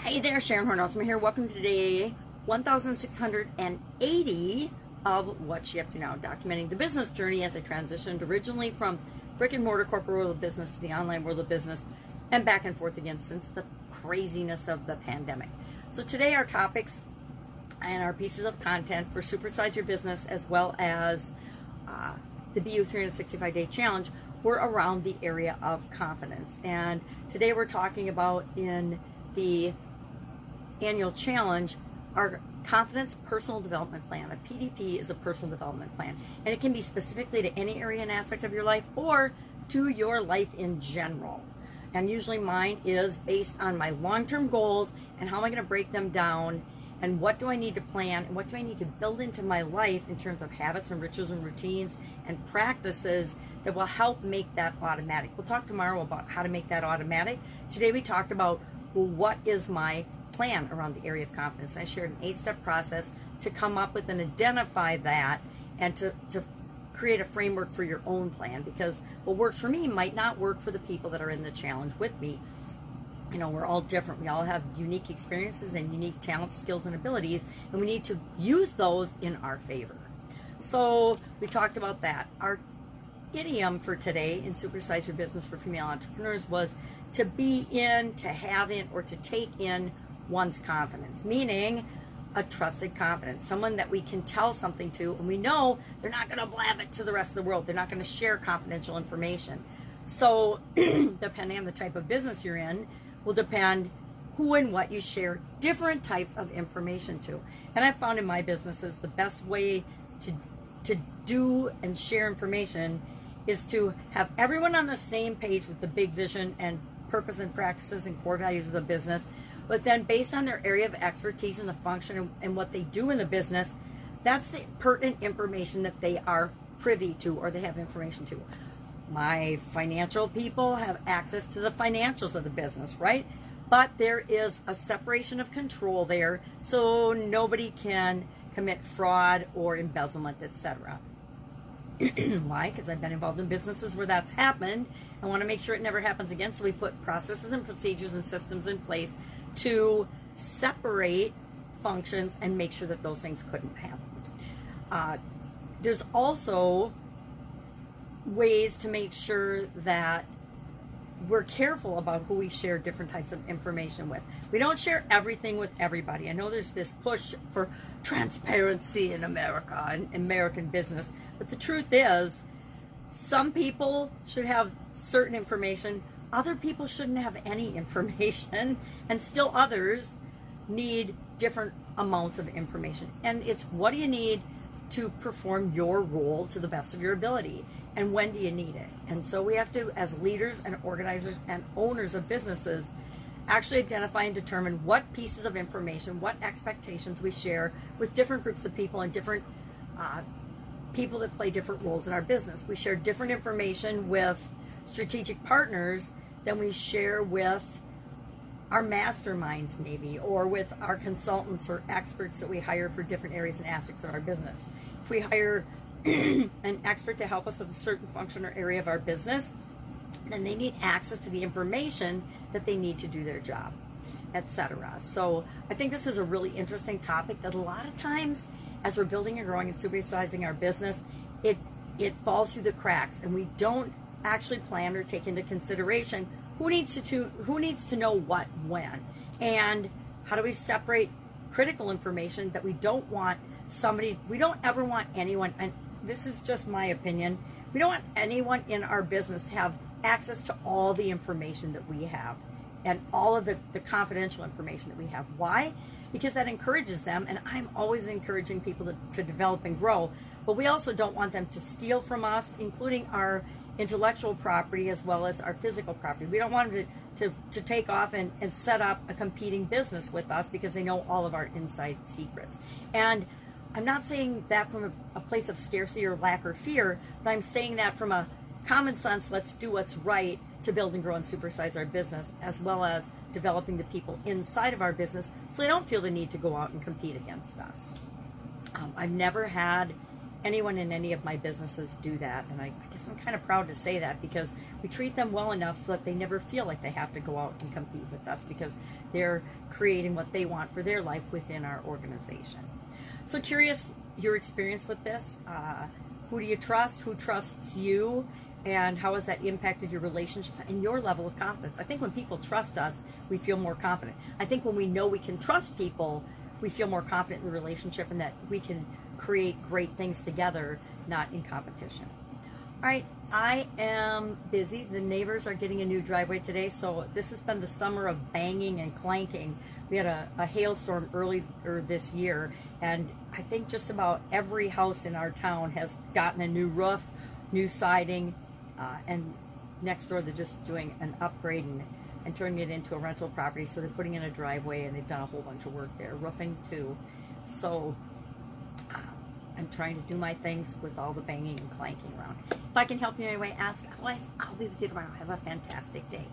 Hey there, Horne-Ellstrom here. Welcome to day 1680 of What's She Up To Now, documenting the business journey as I transitioned originally from brick and mortar corporate world of business to the online world of business and back and forth again since the craziness of the pandemic. So today our topics and our pieces of content for Supersize Your Business as well as the BU 365-day challenge were around the area of confidence. And today we're talking about in the annual challenge, our confidence personal development plan. A PDP is a personal development plan, and it can be specifically to any area and aspect of your life or to your life in general. And usually mine is based on my long-term goals and how am I going to break them down and what do I need to plan and what do I need to build into my life in terms of habits and rituals and routines and practices that will help make that automatic. We'll talk tomorrow about how to make that automatic. Today we talked about, well, what is my plan around the area of confidence. I shared an 8-step process to come up with and identify that and to create a framework for your own plan, because what works for me might not work for the people that are in the challenge with me. You know, we're all different. We all have unique experiences and unique talents, skills, and abilities, and we need to use those in our favor. So we talked about that. Our idiom for today in Supersize Your Business for female entrepreneurs was to be in, to have in, or to take in one's confidence, meaning a trusted confidence, someone that we can tell something to and we know they're not going to blab it to the rest of the world. They're not going to share confidential information. So depending on the type of business you're in will depend who and what you share different types of information to. And I found in my businesses the best way to do and share information is to have everyone on the same page with the big vision and purpose and practices and core values of the business. But then based on their area of expertise and the function and what they do in the business, that's the pertinent information that they are privy to or they have information to. My financial people have access to the financials of the business, right? But there is a separation of control there, so nobody can commit fraud or embezzlement, etc. Why? Because I've been involved in businesses where that's happened. I want to make sure it never happens again, so we put processes and procedures and systems in place to separate functions and make sure that those things couldn't happen. There's also ways to make sure that we're careful about who we share different types of information with. We don't share everything with everybody. I know there's this push for transparency in America and American business, but the truth is some people should have certain information, other people shouldn't have any information, and still others need different amounts of information. And it's what do you need to perform your role to the best of your ability, and when do you need it? And so we have to, as leaders and organizers and owners of businesses, actually identify and determine what pieces of information, what expectations we share with different groups of people and different people that play different roles in our business. We share different information with strategic partners than we share with our masterminds maybe, or with our consultants or experts that we hire for different areas and aspects of our business. If we hire an expert to help us with a certain function or area of our business, then they need access to the information that they need to do their job, etc. So I think this is a really interesting topic that a lot of times as we're building and growing and supersizing our business, it falls through the cracks and we don't actually plan or take into consideration who needs to know what when, and how do we separate critical information that we don't ever want anyone, and this is just my opinion, we don't want anyone in our business to have access to all the information that we have and all of the confidential information that we have. Why? Because that encourages them, and I'm always encouraging people to develop and grow, but we also don't want them to steal from us, including our intellectual property as well as our physical property. We don't want them to take off and set up a competing business with us because they know all of our inside secrets. And I'm not saying that from a place of scarcity or lack or fear, but I'm saying that from a common sense, let's do what's right to build and grow and supersize our business, as well as developing the people inside of our business so they don't feel the need to go out and compete against us. I've never had anyone in any of my businesses do that. And I guess I'm kind of proud to say that, because we treat them well enough so that they never feel like they have to go out and compete with us, because they're creating what they want for their life within our organization. So curious your experience with this. Who do you trust? Who trusts you? And how has that impacted your relationships and your level of confidence? I think when people trust us, we feel more confident. I think when we know we can trust people, we feel more confident in the relationship and that we can create great things together, not in competition. All right, I am busy. The neighbors are getting a new driveway today, so this has been the summer of banging and clanking. We had a hailstorm earlier this year, and I think just about every house in our town has gotten a new roof, new siding, and next door they're just doing an upgrade and turning it into a rental property. So they're putting in a driveway, and they've done a whole bunch of work there, roofing too. So I'm trying to do my things with all the banging and clanking around. If I can help you in any way, ask. Otherwise, I'll be with you tomorrow. Have a fantastic day.